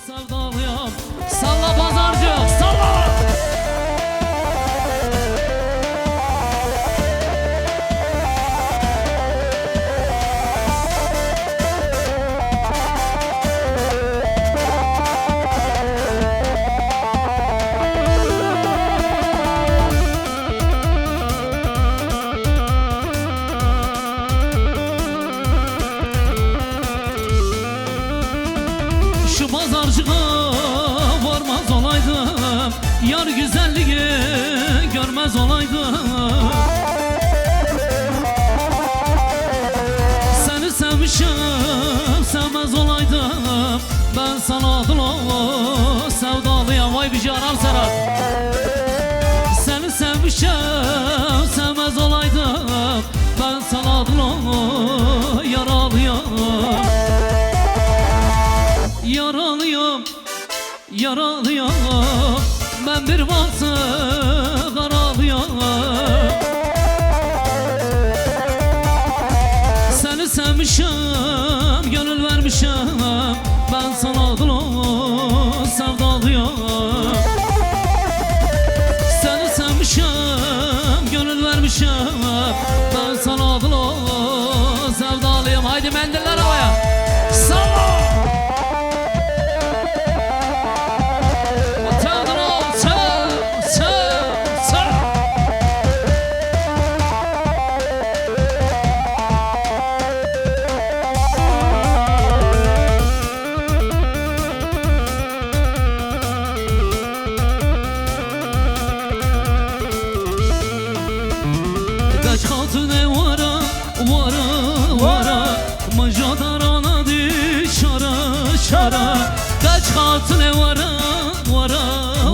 Sevdalıyam, salla pazarcık, salla. Şu pazarcığa varmaz olaydım, yar güzelliği görmez olaydım. Seni sevmişim, sevmez olaydım, ben sana dolu sevdalıyam. Vay bir canan Serhat. Seni sevmişim, sevmez olaydım, ben sana dolu yaralıyam. Yaralıyım, yaralıyım, ben bir vakti karalıyım. Seni sevmişim, gönül vermişim, ben sana dolu sevdalıyım. Seni sevmişim, gönül vermişim, ben sana dolu sevdalıyım. Haydi mendiller havaya, salla! Kaç katı vara, vara, vara, macadarana dışarı, şara. Kaç katı vara, vara,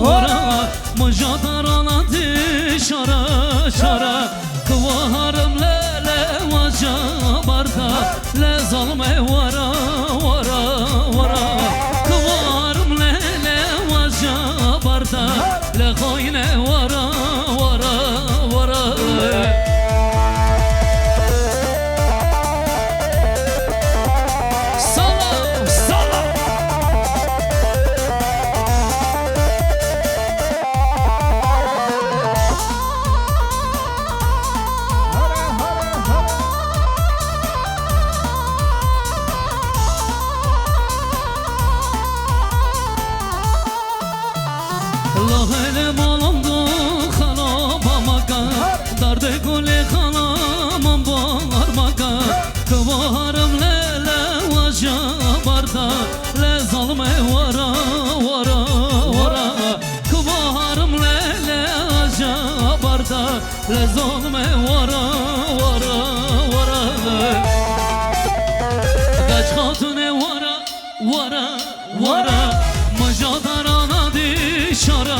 vara, macadarana dışarı, şara. Kıvarım lele vaca barda, le zalme vara, vara, vara. Kıvarım lele vaca barda, le koyne vara, vara, vara. Lahele malamdo khalabamaka, darde gole khalamam barmaka. Kıvarım lele vaja barda, le zalme vara, vara, vara. Kıvarım lele vaja barda, le zalme vara, vara, vara. Kaç katune vara, vara, vara, macadarana dışarı,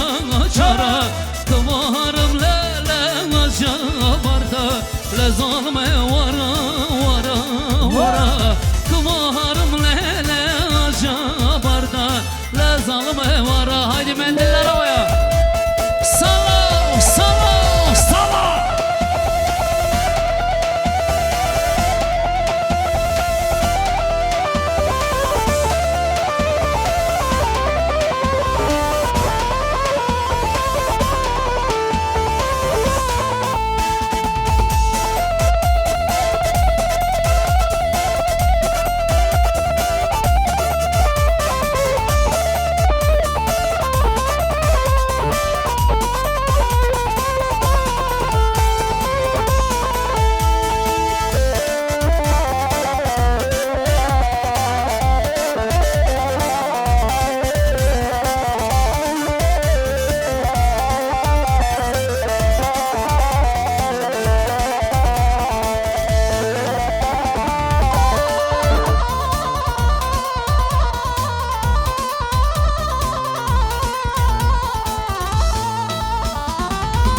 çara. Kıvarım lele vaja barda, le zalme vara, vara, vara. Kıvarım lele vaja barda, le zalme vara. Haydi mendiller havaya, salla, salla, salla.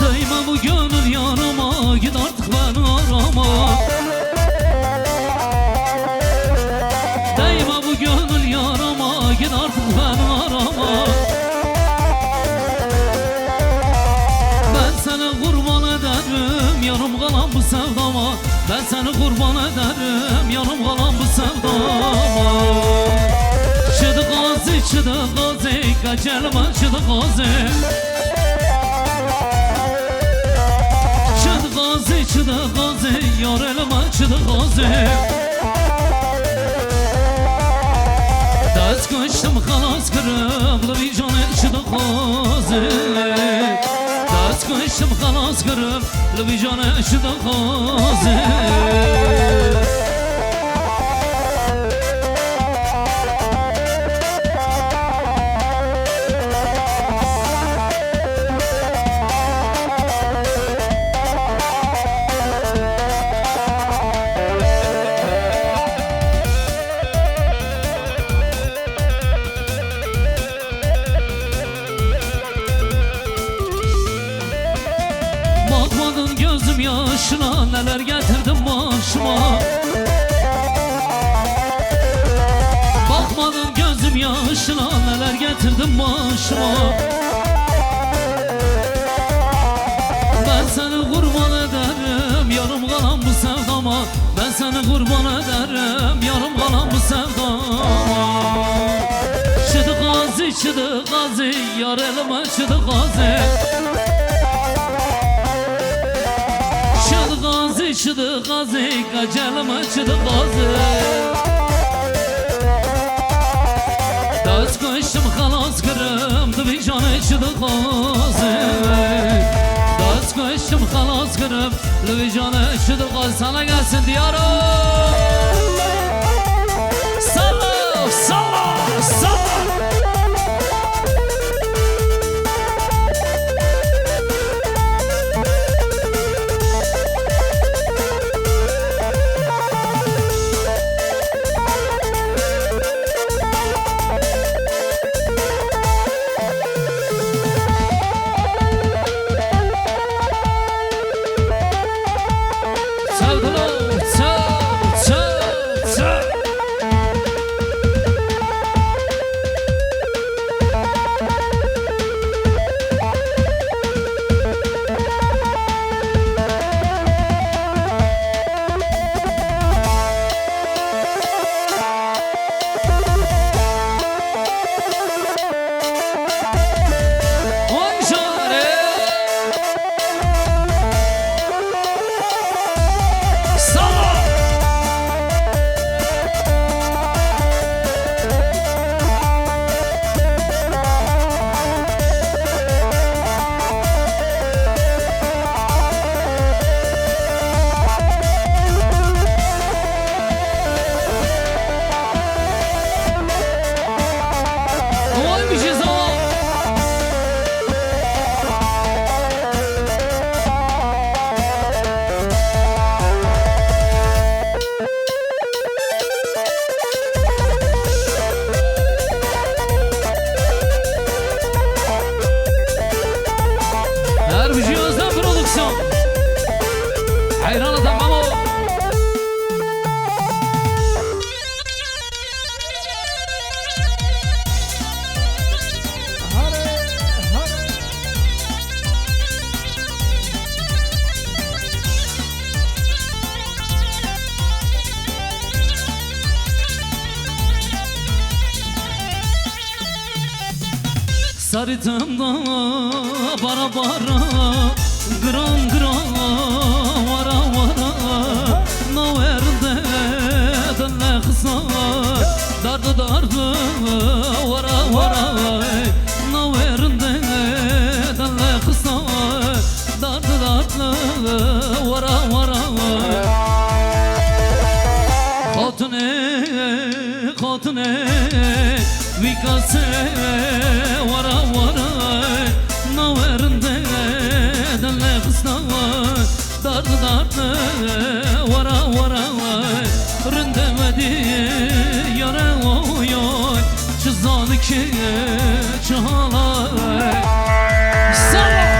Değme bu gönül yanıma, git artık beni arama. Değme bu gönül yanıma, git artık beni arama. Ben seni kurban ederim, yanım kalan bu sevdama. Ben seni kurban ederim, yanım kalan bu sevdama. Şedi gazi çıdı gazi Kaçelma çıdı gazi Çıdı gazi çıdı gazi Yar elma çıdı gazi Ders koştum halas kırıp Bir canı çıdı gazi Ders koştum halas kırıp Bir canı çıdı gazi Bakmadın gözüm yaşına Neler getirdim başıma Bakmadın gözüm yaşına Neler getirdim başıma Ben seni kurban ederim Yarım kalan bu sevdama Ben seni kurban ederim Yarım kalan bu sevdama Çıdı gazi çıdı gazi Yar elime çıdı gazi Çıdı gazi Kaçelma çıdı gazi Dağız koştum halas kırım Bir canı çıdı gazi Dağız koştum halas kırım Bir canı çıdı gazi Sana gelsin diyarım Salla salla salla Hayran tamam o. Sarıtımda bara bara Gran gran vara vara Naverde delle kısar Dardı dardı vara vara Naverde delle kısar Dardı dardı vara vara Hatune hatune Vikase vara vara Naverde delle kısar Dardı dardı vara vara Rındemedi yara oy oy Çizadı ki çağalay Sağ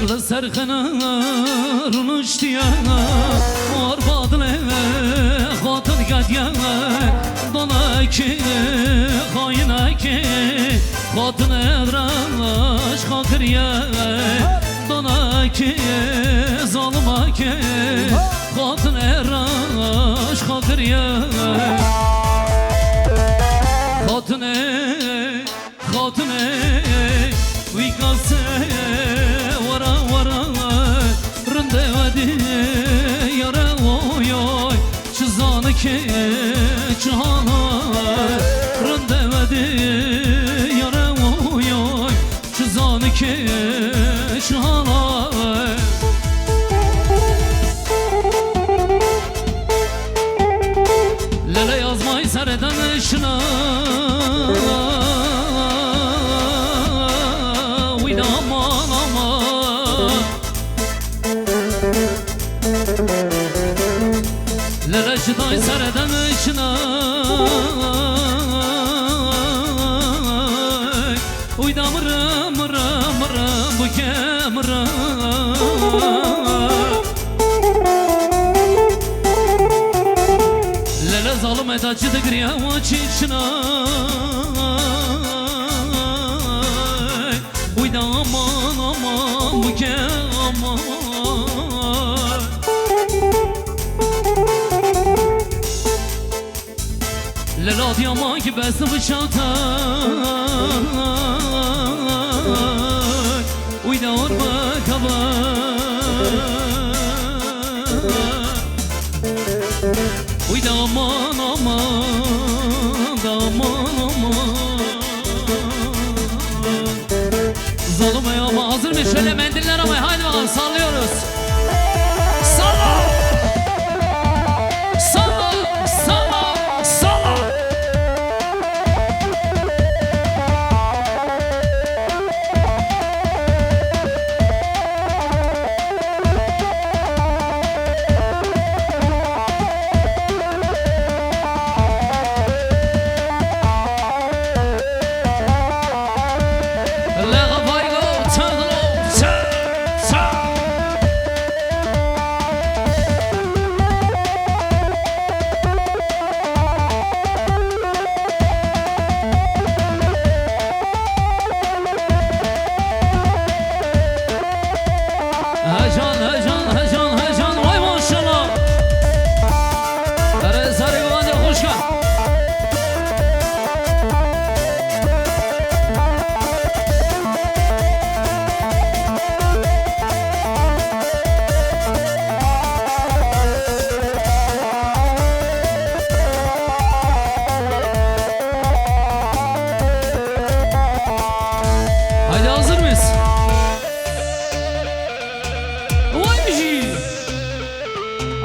لسرخنا رنشتيا واربادله خاطر قديا ضناكي خايناكي خاطر ادراش خاطر يا ضناكي ظلماكي خاطر ادراش خاطر يا خاطر خاطر ويقاسي ورا ورا رنده ودي يارا وياي چزانك چهانا رنده ودي يارا وياي چزانك چهانا للا yazmayı sereden şuna aman aman lele şitay sereden içine uyda mırım mırım mırım bu kemırım lele zalim edacı da griye vaç içine uyda aman aman bu kemırım للا دیاما که بسته بشاتای وی دار بکبای وی دامان آمان دامان آمان ظالمه ama hazır mı? Şöyle mendiller ama haydi bakalım sallıyoruz. Salla!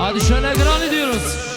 Hadi şöyle kral ediyoruz.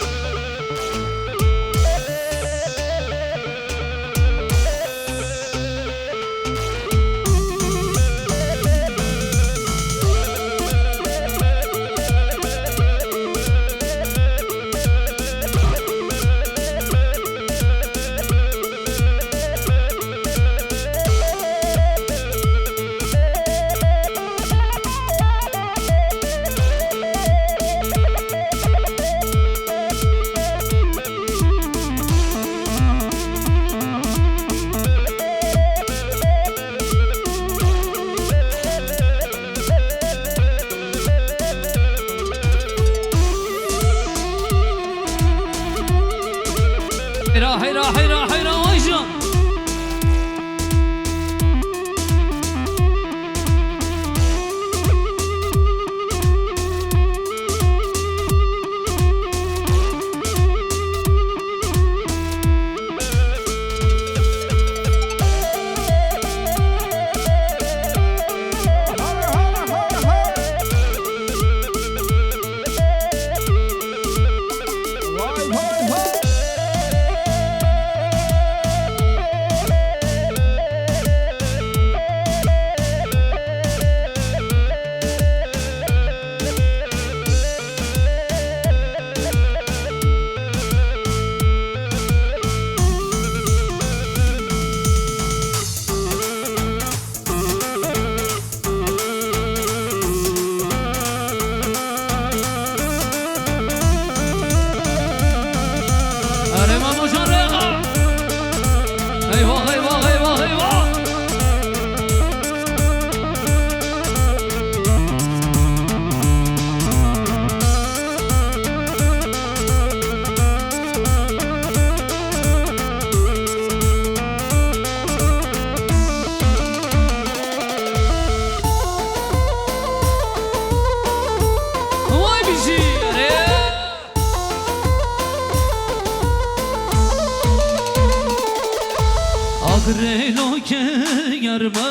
گرمه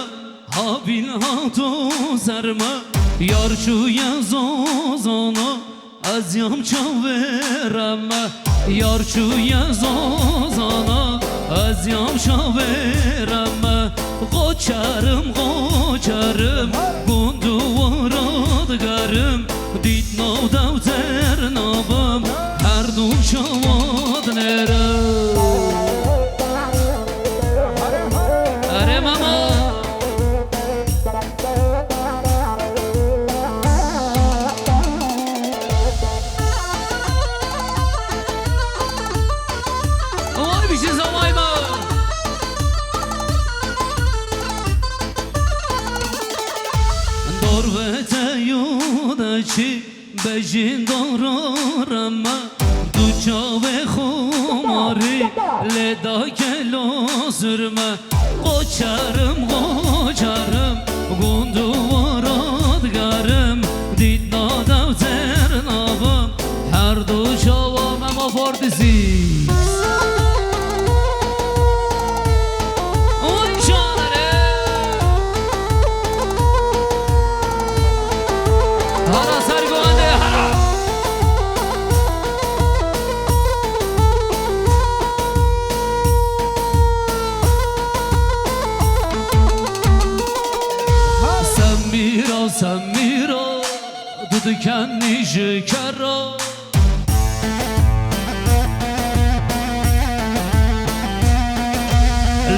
حبیل ها تو زرمه یار چوی زوزانا از یم چاورمه یار چوی زوزانا از یم چاورمه قوچرم قوچرم گندو ورادگرم دید نو دوتر نابم هر دو شواد نرم اره ماما وای بیشی زمای ما دور و تیوده چی بجین دارارم دو چاوه خماری لدا کلو سرمه قوچرم قوچرم گندو ورادگرم دید نادو ترنابم هر دو چاوام اما فاردسی Samira dikenli şekera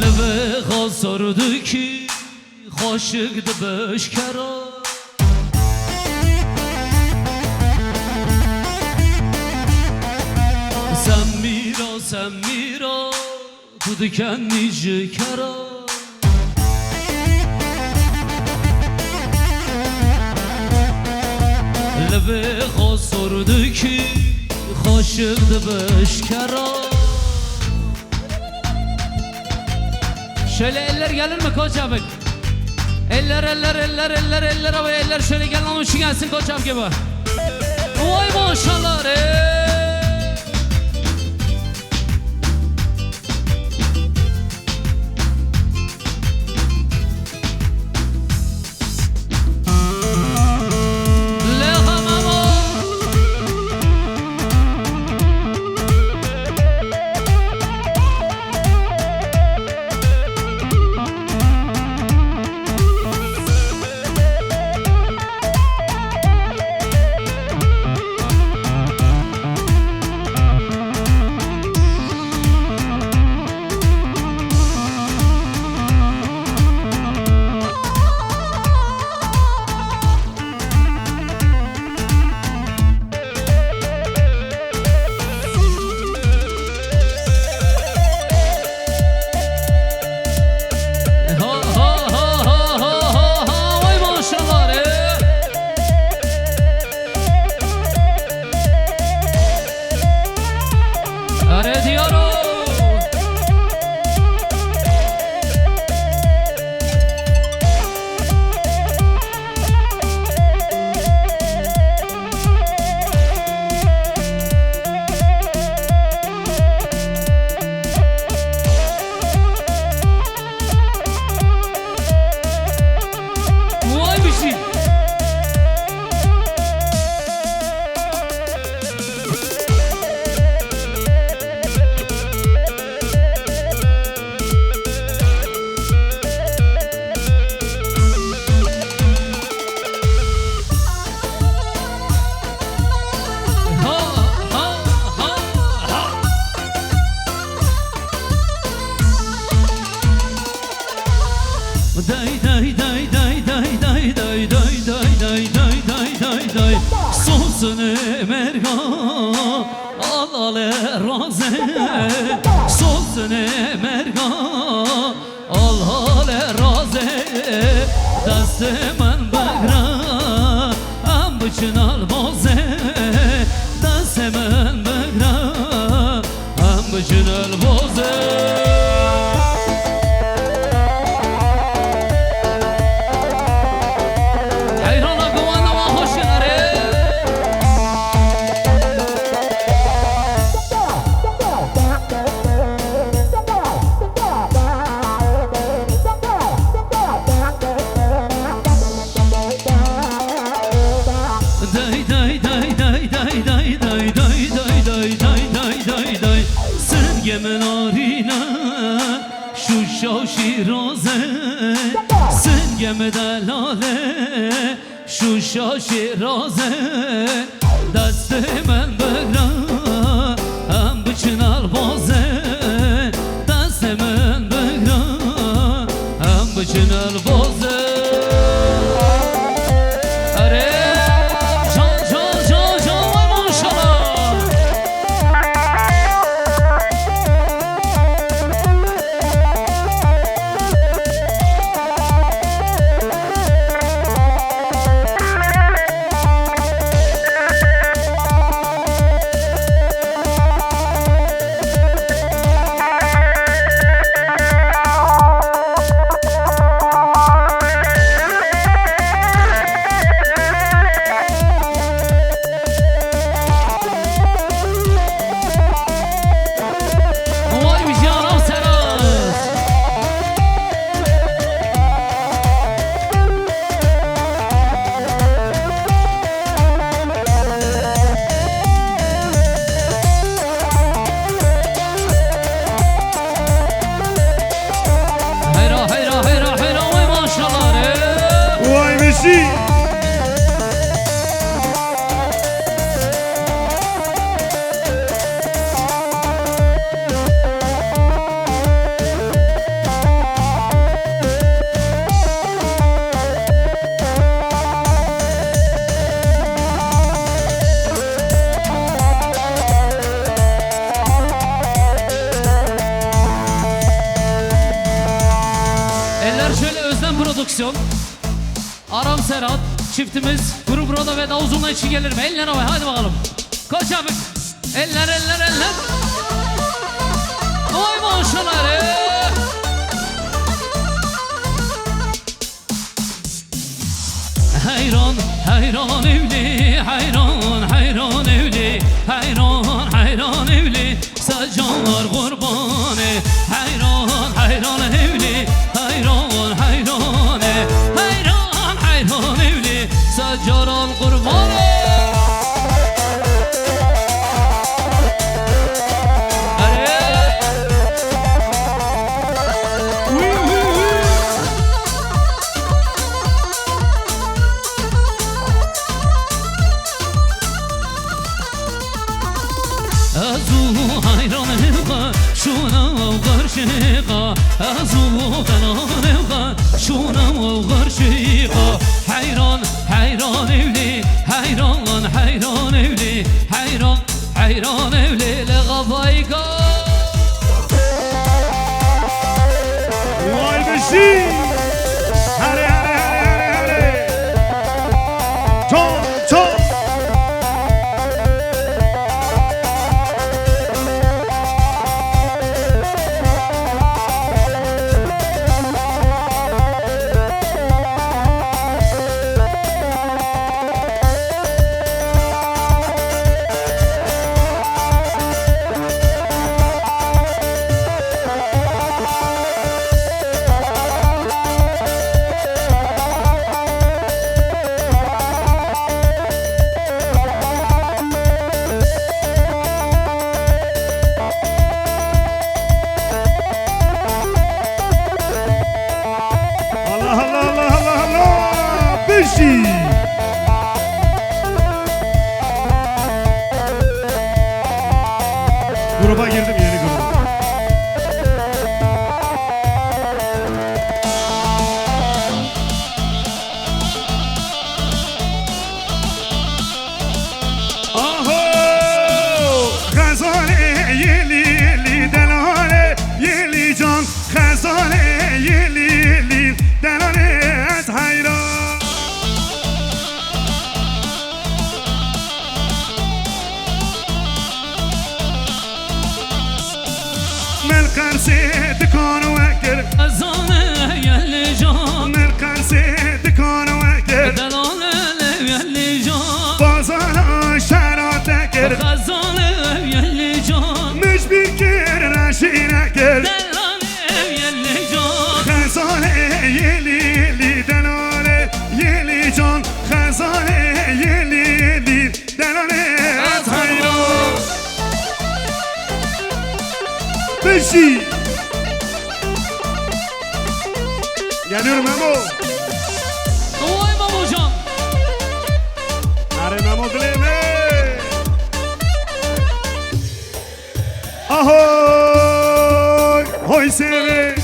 Leve khasardı ki Xoşıqdı beşkara Samira Samira dikenli şekera لبه خسرده کی خوشقد beşkara Şöyle eller gelir mi koçabık? Eller abi eller şöyle gel lan uçu gelsin koçab gibi. Vay maşallah Sosunu merga alale raze Sosunu merga alale raze Deste men bagra am bıçın alboze Deste men bagra am bıçın alboze Day day day day day day day day day day day day day Sırgeme narine Şuşa Şiraze Sırgeme delale Şuşa Şiraze Deste men begra Hem bıçınar baze Deste men begra Hem bıçınar baze Prodüksiyon Aram Serhat çiftimiz Kuru Burada ve Davuzun'la için gelir mi? Eller havaya hadi bakalım. Koç abi. Eller eller eller. Oy maşallah. Hayran hayran evli hayran hayran evli hayran hayran evli sacanlar kurbanı hayran hayran evli hayran hayran hayran hayran evli sacaran kurbanı hayran hayran evli hayran hayran evli hayran hayran evli لغفايقا Vay beşi hare hare hare hare çok çok gruba girdim yeni gruba. Aho Khazane yeli yeli delale yeli can Khazane yeli yeli delale et hayran beşi. Geliyorum Memo. Vay Mamocan. Are Memo dileme. Ahoy, hoy seve,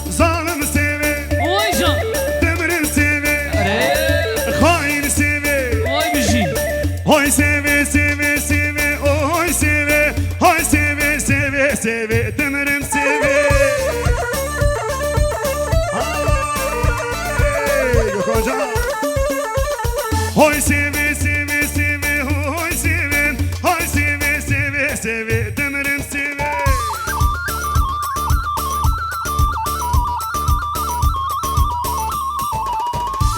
zalim seve, Vay can. demirin seve, Are. hain seve. Vay bir şey. Hoy seve seve seve, oy seve, hoy seve seve seve, demirin seve. Hey, yok hocam. Hoy seve seve seve, hoy seve, hoy seve seve seve, demirin seve.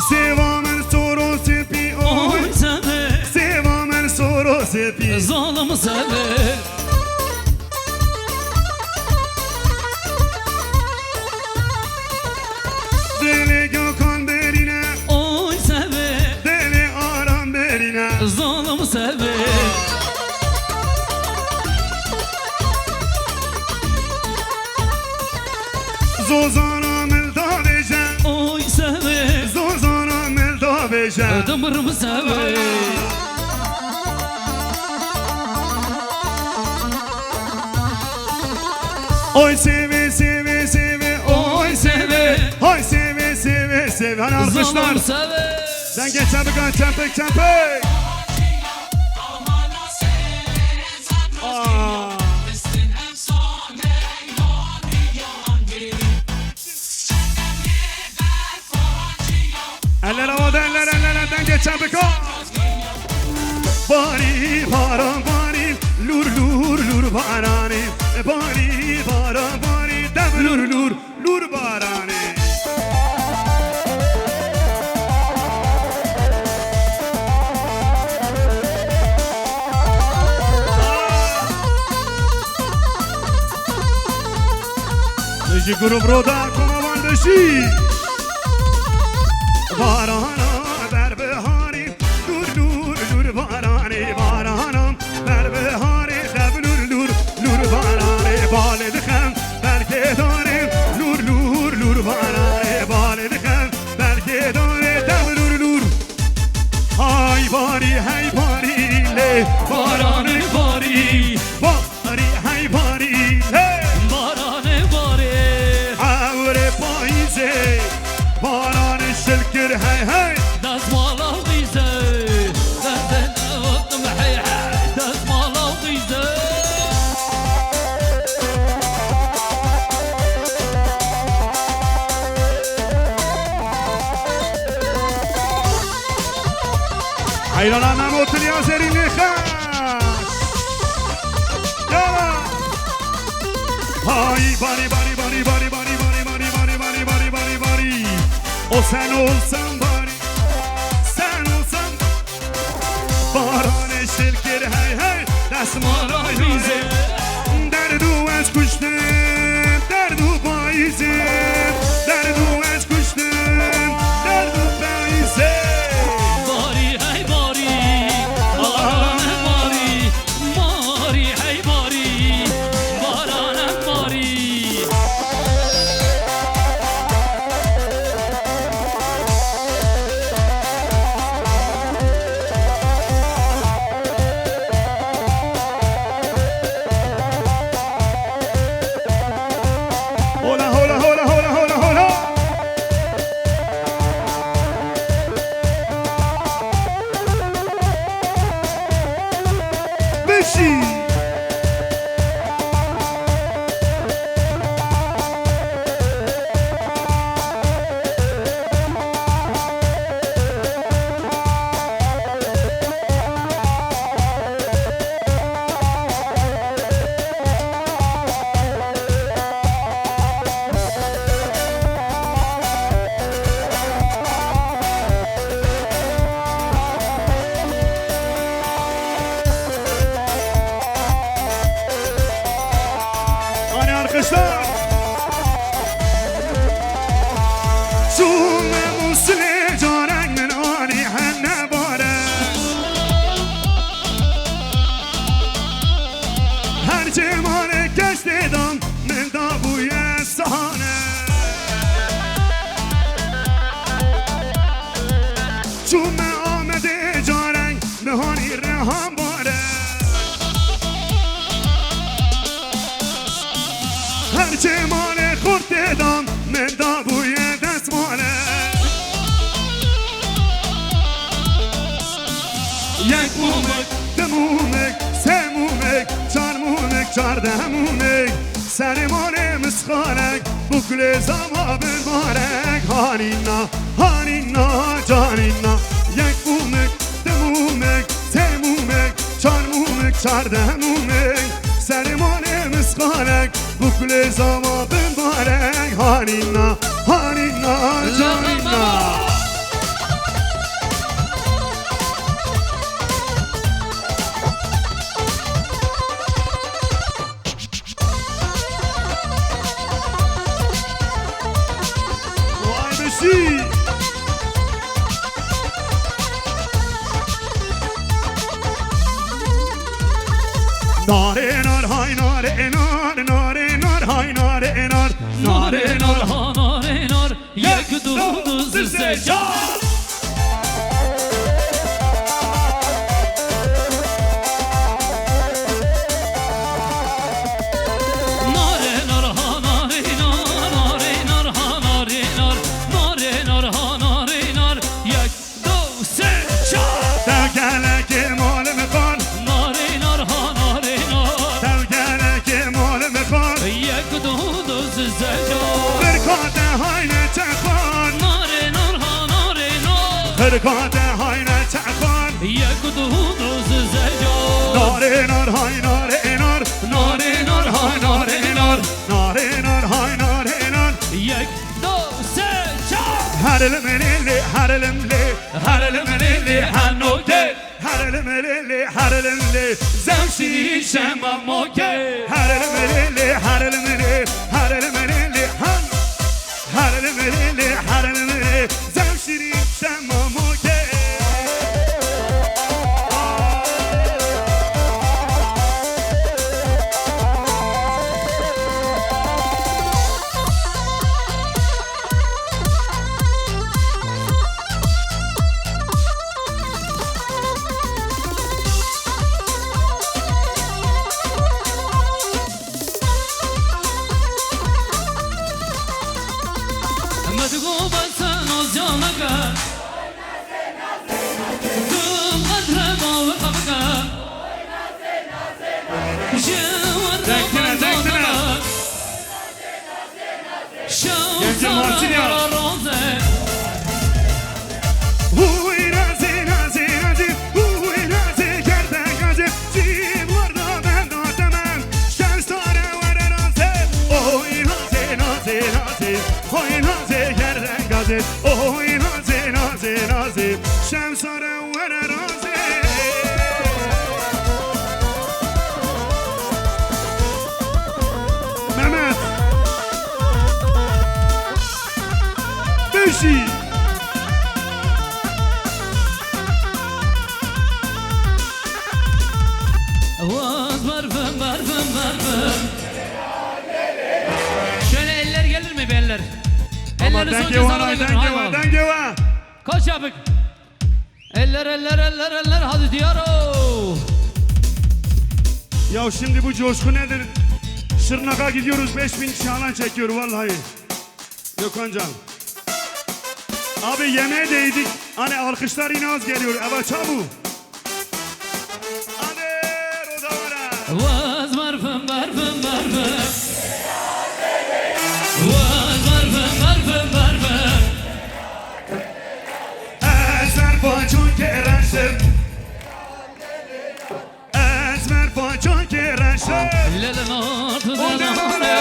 Sevamın soru sepi, oy. Oy seve. Sevamın soru sepi. Zalim seve. Deli gökhan berine, Oy seve. deli aram berine. Zalim seve. Zozana melda veje, Oy seve. zozana melda veje. Dımırım seve. Oy seve seve seve, oy seve, oy seve seve seve. Hani alkışlar. Zalim seve. Sen geç çabuk, çempek çempek. Aa. Eller havada, ellerden geç çempek. Bari baran bari, lur lur lur barani. Bari baran bari, dev lur lur lur barani. Deci grup roda komavan deşi. Barana berbehari, lur lur lur barani. Barana berbehari, dev lur lur lur barani. Bale dikhem belki dare, lur lur lur barani. Bale dikhem belki dare, dev lur lur. Hay bari hay bari le, Barane bari. bari hay bari le. Barane bari. Avre payze, baran şirkir hey hey. دزمال الغيزة دزنا وطمحيحة دزمال الغيزة Hayran Mehmet Yazer'in khas. Yala. Hay bari bari bari bari bari bari bari bari bari bari bari bari. O sen olsan bari, sen olsan. Baran şirkir hey hey. Desmala yüze. Derdu ez kuştum, derdu bayizim. Derdu ez kuştum, derdu bayizim. باري هاي باري بارانه باري باري هاي باري بارانه باري Hola, hola, hola, hola, hola. چاردمونک سرمان مسخالک بکل زما بمارک هانینا هانینا جانینا یک بومک دمومک تمومک چارمومک چاردمومک سرمان مسخالک بکل زما بمارک هانینا هانینا جانینا ناره نار های ناره نار ناره نار های ناره نار ناره نار ها ناره نار یک دو دو سه چار ناره نار ها ناره نار ناره نار ها ناره نار ناره نار ها ناره نار یک دو سه چار دوگلک مال مخان ناره نار ها ناره نار دوگلک مال مخان یک دو دو سه چار برکات های نتخان ناره نار ها ناره نار برکات های نتخان یک دو دو سه چار ناره نار های ناره نار ناره نار های ناره نار ناره نار های ناره نار یک دو سه چار هرلم لیلی هرلم لی هرلم لیلی هنوکه هرلم لیلی هرلم لی زمشی شما موکه هرلم لیلی هرلم لی هرلم لیلی هن هرلم لیلی هرلم لی زمشیری شما موکه مدگو بسن از جانگه کم قدر باو قبگه شور رمضان شور سارا روزه Huy nazi nazi nazi Huy nazi gerde gazi Cim varda ben dağıtamam Şemsare var nazi Huy nazi nazi nazi Huy nazi gerde gazi Huy nazi nazi nazi Şemsare var nazi Mehmet Beşi Vaz barfım barfım barfım Şöyle eller gelir mi be eller? Elleri son Denge var, cezana denge verin. Haydi var, bakalım. denge var. Koş yapık. Eller eller eller eller hadi diyaro. Ya şimdi bu coşku nedir? Şırnak'a gidiyoruz 5000 kişi alan çekiyor vallahi. Gökhancan. Abi yemeğe değdik. Hani alkışlar yine az geliyor. Evet çabuk. Hadi Rodavara. Vaz barfım barfım barfım Vaz barfım barfım barfım Azerbaycan kerenşim. Azerbaycan kerenşim. Lelin ortada O ne var? dağını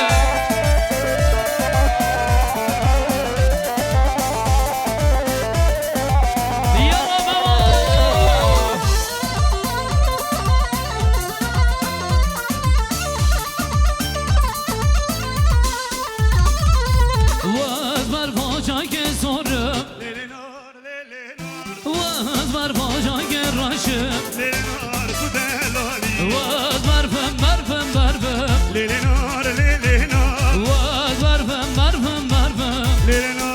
Vaz barfım ke sorum Lelinor, Lelinor, Vaz barfım ke raşım Lelinor bu delali. Vaz barfım barfım barfım Lelinor, Lelinor. Vaz barfım barfım barfım Lelinor,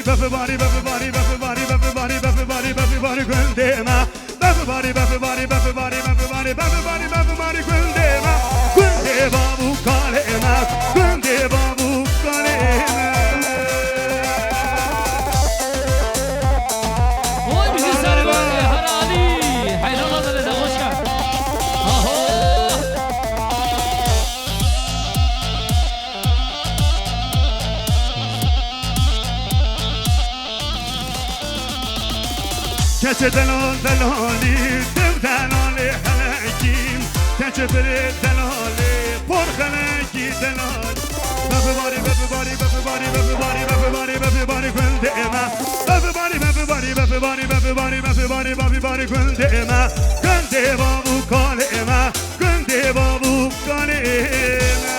buffy body, buffy body, buffy body, buffy body, buffy body, buffy body, güldema. Buffy body, buffy body, buffy body, buffy body, buffy body, buffy body, güldema. Güldema bu kalema, güldema bu kalema. Oy bizi sarı böyle harali Hayran adını da hoş gel Aho keçe delal delali dev delali helekim keçe biri delali por heleki delal everybody everybody everybody everybody everybody everybody güldeme everybody everybody everybody everybody everybody everybody güldeme güldeme bu kaleme güldeme bu kaleme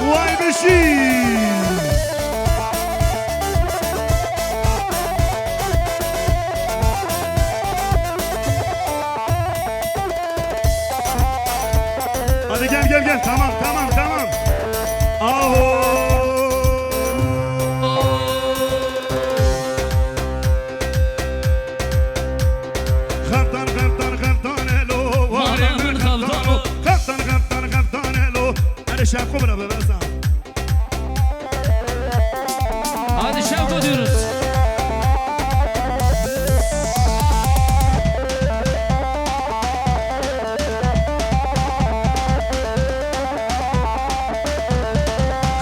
Vay beşik hadi gel gel gel tamam tamam tamam aho kaptan kaptan kaptan elo varemir kaptan kaptan kaptan kaptan elo hadi şapka bana be ben sana Hadi şapka diyoruz.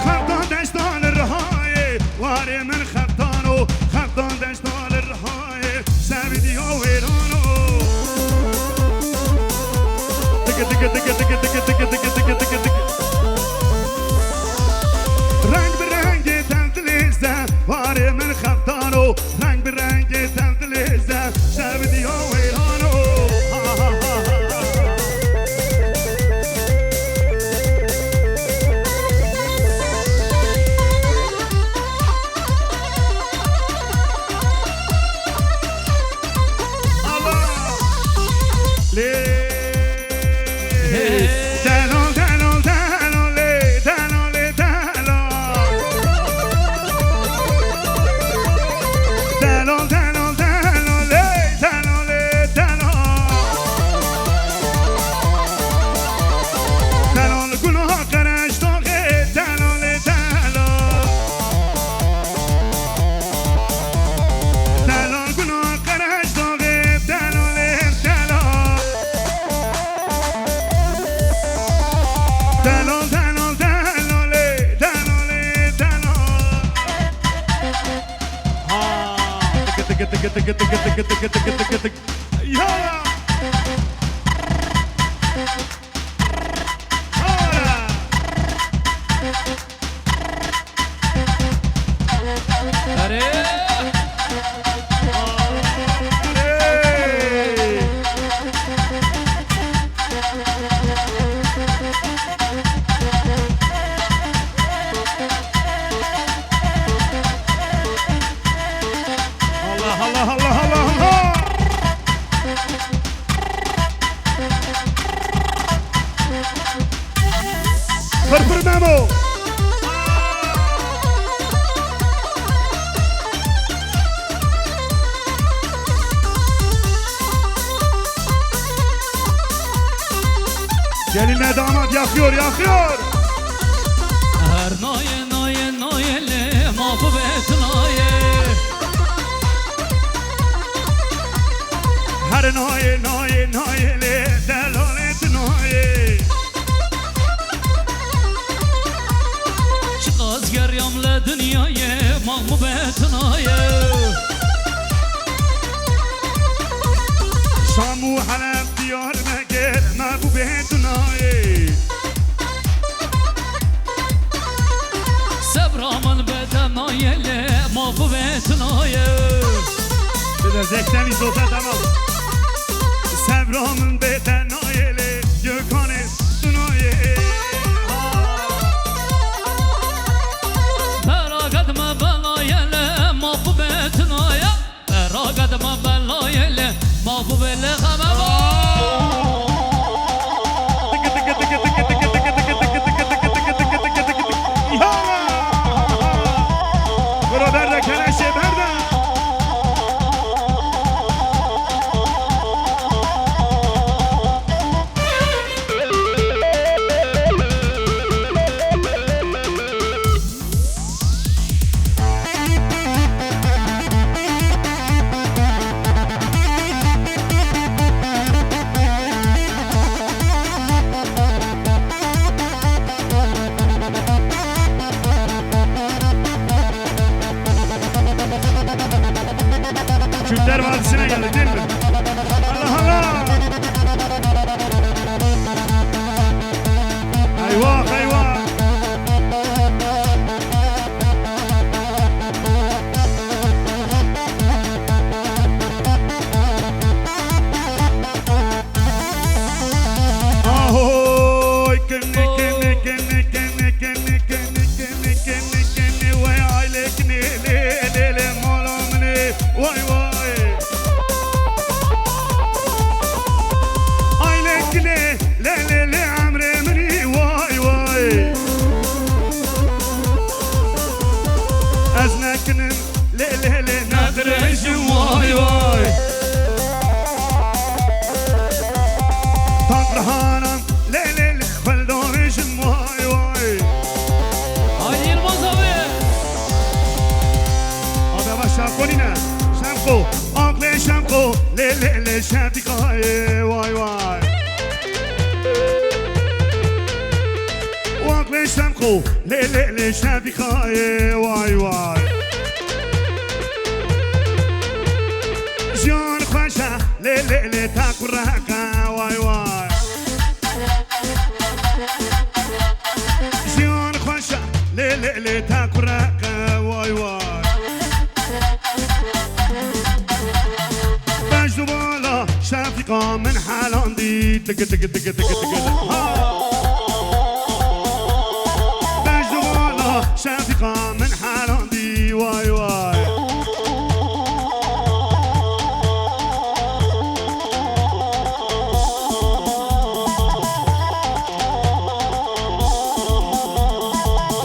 خطان دشتان الرهاية واري من خطانو خطان دشتان الرهاية سابدي ويرانو تك تك تك تك تك تك تك تك تك تك رنگ برنگ تندلزه واري من خطانو رنگ برنگ تندلزه سابدي ويرانو يلا الله الله الله الله الله فرفر مامو Gelinle damat yakıyor yakıyor Her naye naye nayele mahbubet naye Her naye naye nayele delalet naye Çıkaz geryamle dünyaya mahbubet naye Şamu Halep diyar meger mahbubet naye Sebramın beden nayele mahbubet naye Bir de zekten izolta tamam Sebramın beden nayele gökhanı naye Feragatma belayele mahbubet naye Feragatma belayele mahbubele hamama geldi değil mi? Allah Allah. Eyvah eyvah. Ahoy kene kene kene kene kene kene kene kene kene vay ailekne le le le molamne vay vay ailekne le le le amremni vay vay aznaknem le le le nadrejim vay vay Tanrıhanam le le le Feldorejim vay vay Ay Yılmaz abi. Abi yavaş şamponine Şamko Ankle şamko Le le le şantikaye Vay vay Ankle şamko Le le le şantikaye Vay vay Can khoşa Le le le takuraka Vay vay Can khoşa Le le le takuraka Vay vay Bajdu bala Şafika min halandi Tıkı tıkı tıkı tıkı tıkı Bajdu bala Şafika min halandi Vay vay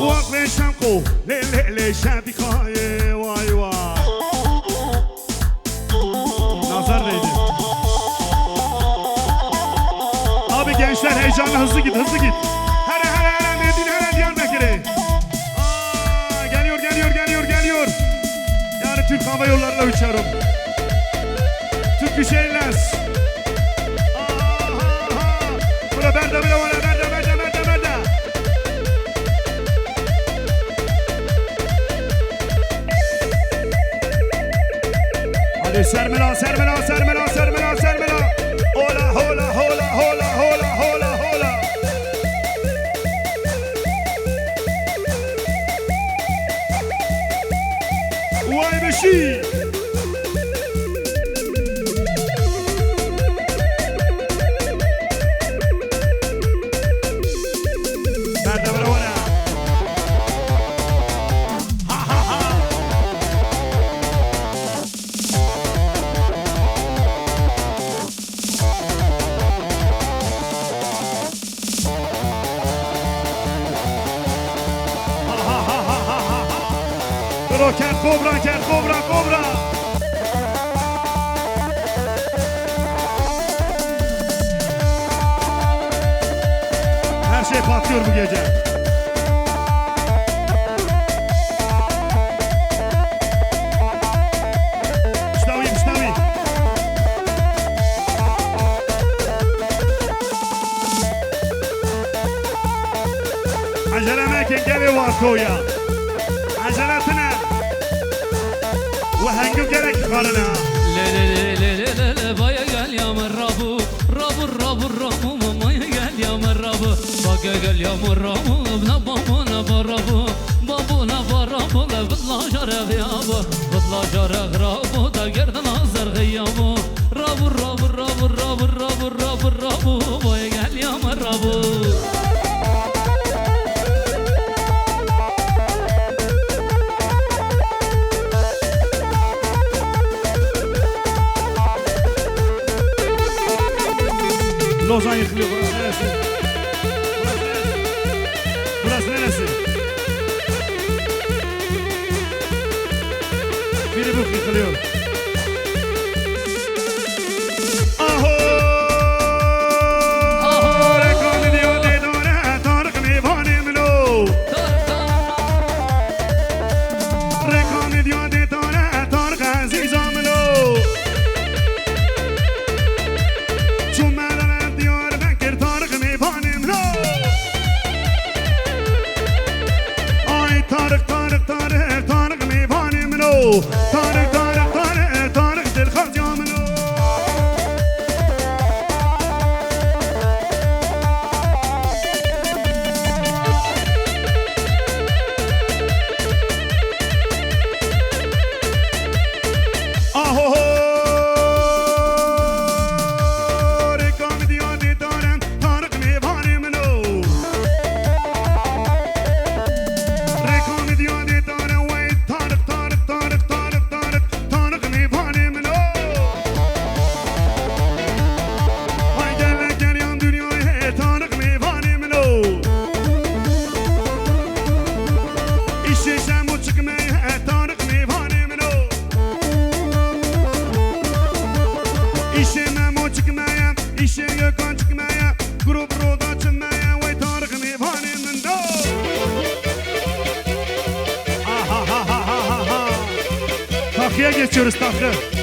Vakle şamko Le le le şafikaye Vay vay Nazar değdi Abi gençler heyecanla hızlı git hızlı git Hele hele hele Medine hele Diyarbakır'ı Geliyor geliyor geliyor geliyor Yani Türk Hava Yolları'na uçuyorum Türk Airlines Bura berde bile var berde berde berde berde Hadi sermela sermela sermela sermela sermela Hola hola hola hola hola hola hola Vay beşi Berde bile var Ha ha ha Ker kobra, ker kobra, kobra. Her şey patlıyor bu gece. Ştavi, ştavi. Acele mekin geliyor Varko'ya. Aceletine. وهنجو جرك قرنا Le le le le le le le baya gel ya merabu rabu rabu rabu mama gel ya merabu baka gel ya merabu na babu na barabu babu na barabu la bidla jarag ya bu bidla jarag rabu da gerdan azar gıyabu rabu rabu rabu rabu rabu rabu rabu baya gel ya merabu Lozan yıkılıyor. Burası neresi? Burası neresi? Biri bu yıkılıyor. Aho! Aho! Rekam ediyor dedone, Tarık Mevhanem lo. Rekam ediyor dedone, Tarık Azizam lo. Çumadan Diyarbakır, Tarık Mevhanem lo. Ay Tarık, Tarık, Tarık, Tarık Mevhanem lo. Tarık, Tarık, Tarık, Tarık Dilkaz Yam lo. İşe gökhan çıkmaya Grup roda çınmaya Vay Tarık Nivan'ın da Aha ha ha ha ha ha Takıya geçiyoruz takı